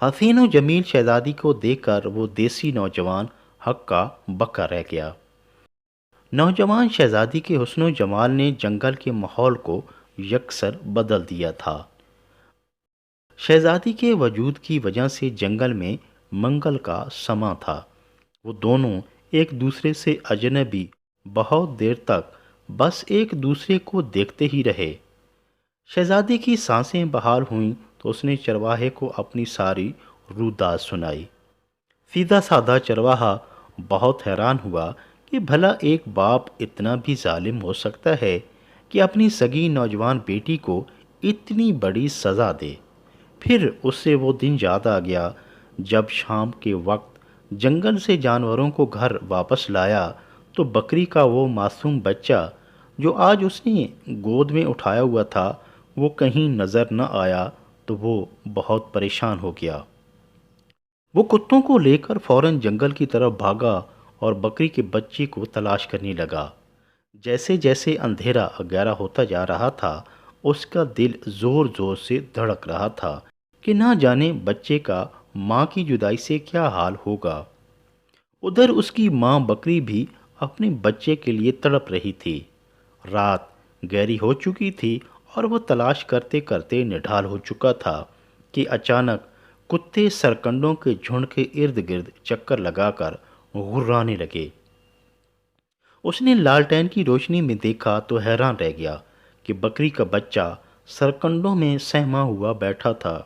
حسین و جمیل شہزادی کو دیکھ کر وہ دیسی نوجوان حق کا بکا رہ گیا۔ نوجوان شہزادی کے حسن و جمال نے جنگل کے ماحول کو یکسر بدل دیا تھا۔ شہزادی کے وجود کی وجہ سے جنگل میں منگل کا سماں تھا۔ وہ دونوں ایک دوسرے سے اجنبی بہت دیر تک بس ایک دوسرے کو دیکھتے ہی رہے۔ شہزادی کی سانسیں بحال ہوئیں تو اس نے چرواہے کو اپنی ساری روداد سنائی۔ سیدھا سادہ چرواہا بہت حیران ہوا کہ بھلا ایک باپ اتنا بھی ظالم ہو سکتا ہے کہ اپنی سگی نوجوان بیٹی کو اتنی بڑی سزا دے۔ پھر اس سے وہ دن یاد آ گیا جب شام کے وقت جنگل سے جانوروں کو گھر واپس لایا تو بکری کا وہ معصوم بچہ جو آج اس نے گود میں اٹھایا ہوا تھا وہ کہیں نظر نہ آیا تو وہ بہت پریشان ہو گیا۔ وہ کتوں کو لے کر فوراً جنگل کی طرف بھاگا اور بکری کے بچے کو تلاش کرنے لگا۔ جیسے جیسے اندھیرا گہرا ہوتا جا رہا تھا اس کا دل زور زور سے دھڑک رہا تھا کہ نہ جانے بچے کا ماں کی جدائی سے کیا حال ہوگا۔ ادھر اس کی ماں بکری بھی اپنے بچے کے لیے تڑپ رہی تھی۔ رات گہری ہو چکی تھی اور وہ تلاش کرتے کرتے نڈھال ہو چکا تھا کہ اچانک کتے سرکنڈوں کے جھنڈ کے ارد گرد چکر لگا کر غرانے لگے۔ اس نے لالٹین کی روشنی میں دیکھا تو حیران رہ گیا کہ بکری کا بچہ سرکنڈوں میں سہما ہوا بیٹھا تھا۔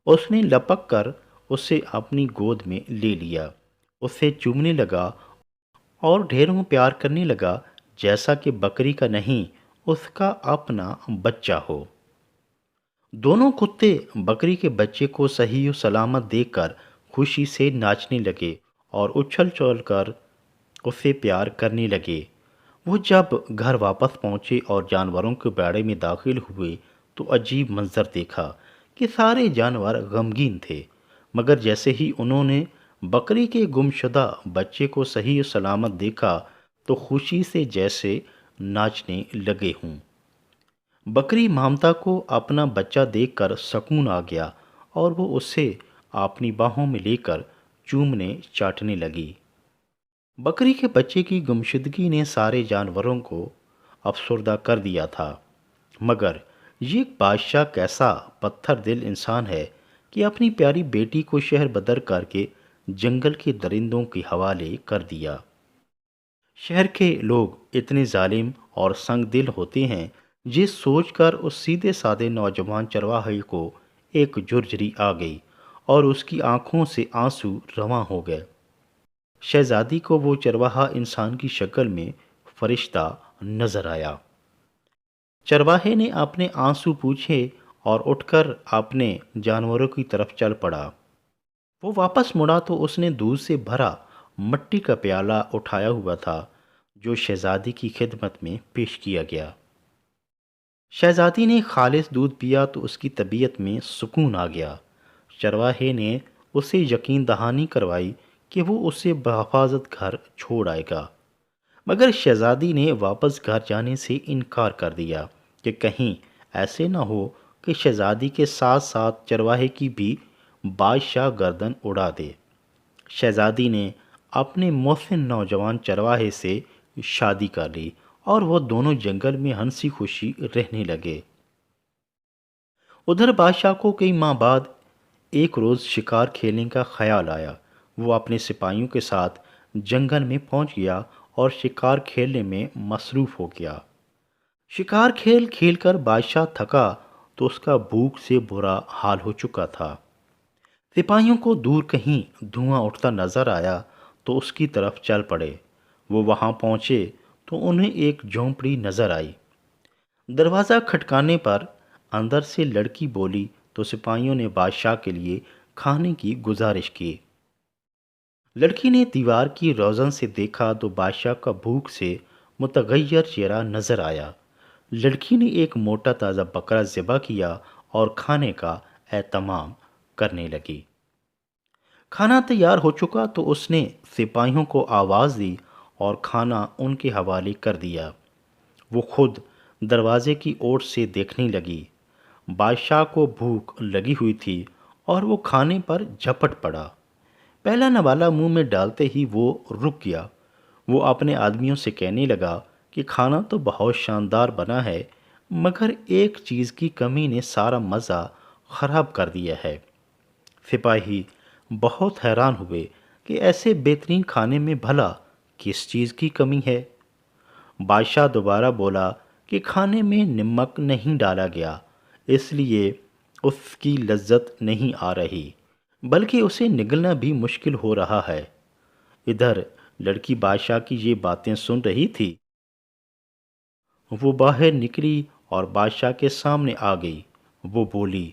اس نے لپک کر اسے اپنی گود میں لے لیا، اسے چومنے لگا اور ڈھیروں پیار کرنے لگا جیسا کہ بکری کا نہیں اس کا اپنا بچہ ہو۔ دونوں کتے بکری کے بچے کو صحیح و سلامت دیکھ کر خوشی سے ناچنے لگے اور اچھل چل کر اسے پیار کرنے لگے۔ وہ جب گھر واپس پہنچے اور جانوروں کے بیڑے میں داخل ہوئے تو عجیب منظر دیکھا کہ سارے جانور غمگین تھے، مگر جیسے ہی انہوں نے بکری کے گمشدہ بچے کو صحیح و سلامت دیکھا تو خوشی سے جیسے ناچنے لگے ہوں۔ بکری مامتا کو اپنا بچہ دیکھ کر سکون آ گیا اور وہ اسے اپنی باہوں میں لے کر چومنے چاٹنے لگی۔ بکری کے بچے کی گمشدگی نے سارے جانوروں کو افسردہ کر دیا تھا، مگر یہ بادشاہ کیسا پتھر دل انسان ہے کہ اپنی پیاری بیٹی کو شہر بدر کر کے جنگل کے درندوں کے حوالے کر دیا۔ شہر کے لوگ اتنے ظالم اور سنگ دل ہوتے ہیں، یہ سوچ کر اس سیدھے سادے نوجوان چرواہے کو ایک جھرجھری آ گئی اور اس کی آنکھوں سے آنسو رواں ہو گئے۔ شہزادی کو وہ چرواہا انسان کی شکل میں فرشتہ نظر آیا۔ چرواہے نے اپنے آنسو پوچھے اور اٹھ کر اپنے جانوروں کی طرف چل پڑا۔ وہ واپس مڑا تو اس نے دودھ سے بھرا مٹی کا پیالہ اٹھایا ہوا تھا جو شہزادی کی خدمت میں پیش کیا گیا۔ شہزادی نے خالص دودھ پیا تو اس کی طبیعت میں سکون آ گیا۔ چرواہے نے اسے یقین دہانی کروائی کہ وہ اسے بحفاظت گھر چھوڑ آئے گا، مگر شہزادی نے واپس گھر جانے سے انکار کر دیا کہ کہیں ایسے نہ ہو کہ شہزادی کے ساتھ ساتھ چرواہے کی بھی بادشاہ گردن اڑا دے۔ شہزادی نے اپنے محسن نوجوان چرواہے سے شادی کر لی اور وہ دونوں جنگل میں ہنسی خوشی رہنے لگے۔ ادھر بادشاہ کو کئی ماہ بعد ایک روز شکار کھیلنے کا خیال آیا۔ وہ اپنے سپاہیوں کے ساتھ جنگل میں پہنچ گیا اور شکار کھیلنے میں مصروف ہو گیا۔ شکار کھیل کھیل کر بادشاہ تھکا تو اس کا بھوک سے برا حال ہو چکا تھا۔ سپاہیوں کو دور کہیں دھواں اٹھتا نظر آیا تو اس کی طرف چل پڑے۔ وہ وہاں پہنچے تو انہیں ایک جھونپڑی نظر آئی۔ دروازہ کھٹکانے پر اندر سے لڑکی بولی تو سپاہیوں نے بادشاہ کے لیے کھانے کی گزارش کی۔ لڑکی نے دیوار کی روزن سے دیکھا تو بادشاہ کا بھوک سے متغیر چہرہ نظر آیا۔ لڑکی نے ایک موٹا تازہ بکرا ذبح کیا اور کھانے کا اہتمام کرنے لگی۔ کھانا تیار ہو چکا تو اس نے سپاہیوں کو آواز دی اور کھانا ان کے حوالے کر دیا۔ وہ خود دروازے کی اوٹ سے دیکھنے لگی۔ بادشاہ کو بھوک لگی ہوئی تھی اور وہ کھانے پر جھپٹ پڑا۔ پہلا نوالا منہ میں ڈالتے ہی وہ رک گیا۔ وہ اپنے آدمیوں سے کہنے لگا کہ کھانا تو بہت شاندار بنا ہے، مگر ایک چیز کی کمی نے سارا مزہ خراب کر دیا ہے۔ سپاہی بہت حیران ہوئے کہ ایسے بہترین کھانے میں بھلا کس چیز کی کمی ہے۔ بادشاہ دوبارہ بولا کہ کھانے میں نمک نہیں ڈالا گیا، اس لیے اس کی لذت نہیں آ رہی، بلکہ اسے نگلنا بھی مشکل ہو رہا ہے۔ ادھر لڑکی بادشاہ کی یہ باتیں سن رہی تھی۔ وہ باہر نکلی اور بادشاہ کے سامنے آ گئی۔ وہ بولی،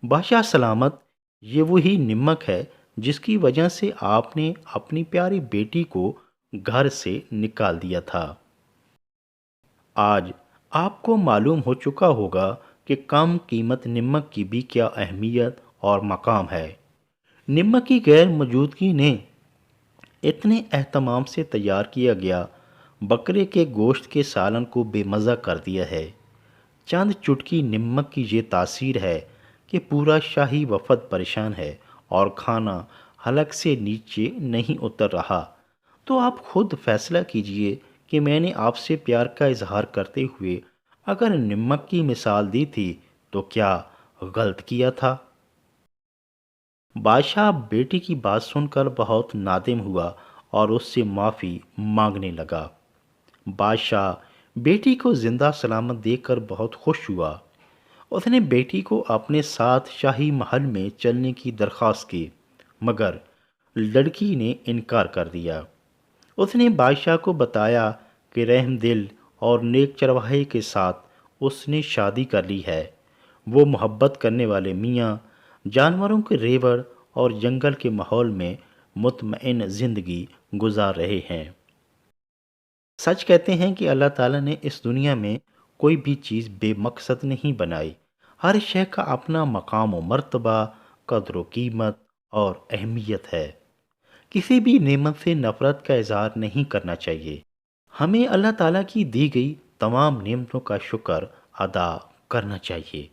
بادشاہ سلامت، یہ وہی نمک ہے جس کی وجہ سے آپ نے اپنی پیاری بیٹی کو گھر سے نکال دیا تھا۔ آج آپ کو معلوم ہو چکا ہوگا کہ کم قیمت نمک کی بھی کیا اہمیت اور مقام ہے۔ نمک کی غیر موجودگی نے اتنے اہتمام سے تیار کیا گیا بکرے کے گوشت کے سالن کو بے مزہ کر دیا ہے۔ چند چٹکی نمک کی یہ تاثیر ہے کہ پورا شاہی وفد پریشان ہے اور کھانا حلق سے نیچے نہیں اتر رہا۔ تو آپ خود فیصلہ کیجئے کہ میں نے آپ سے پیار کا اظہار کرتے ہوئے اگر نمک کی مثال دی تھی تو کیا غلط کیا تھا؟ بادشاہ بیٹی کی بات سن کر بہت نادم ہوا اور اس سے معافی مانگنے لگا۔ بادشاہ بیٹی کو زندہ سلامت دیکھ کر بہت خوش ہوا۔ اس نے بیٹی کو اپنے ساتھ شاہی محل میں چلنے کی درخواست کی، مگر لڑکی نے انکار کر دیا۔ اس نے بادشاہ کو بتایا کہ رحم دل اور نیک چرواہے کے ساتھ اس نے شادی کر لی ہے۔ وہ محبت کرنے والے میاں جانوروں کے ریوڑ اور جنگل کے ماحول میں مطمئن زندگی گزار رہے ہیں۔ سچ کہتے ہیں کہ اللہ تعالیٰ نے اس دنیا میں کوئی بھی چیز بے مقصد نہیں بنائی۔ ہر شے کا اپنا مقام و مرتبہ، قدر و قیمت اور اہمیت ہے۔ کسی بھی نعمت سے نفرت کا اظہار نہیں کرنا چاہیے۔ ہمیں اللہ تعالیٰ کی دی گئی تمام نعمتوں کا شکر ادا کرنا چاہیے۔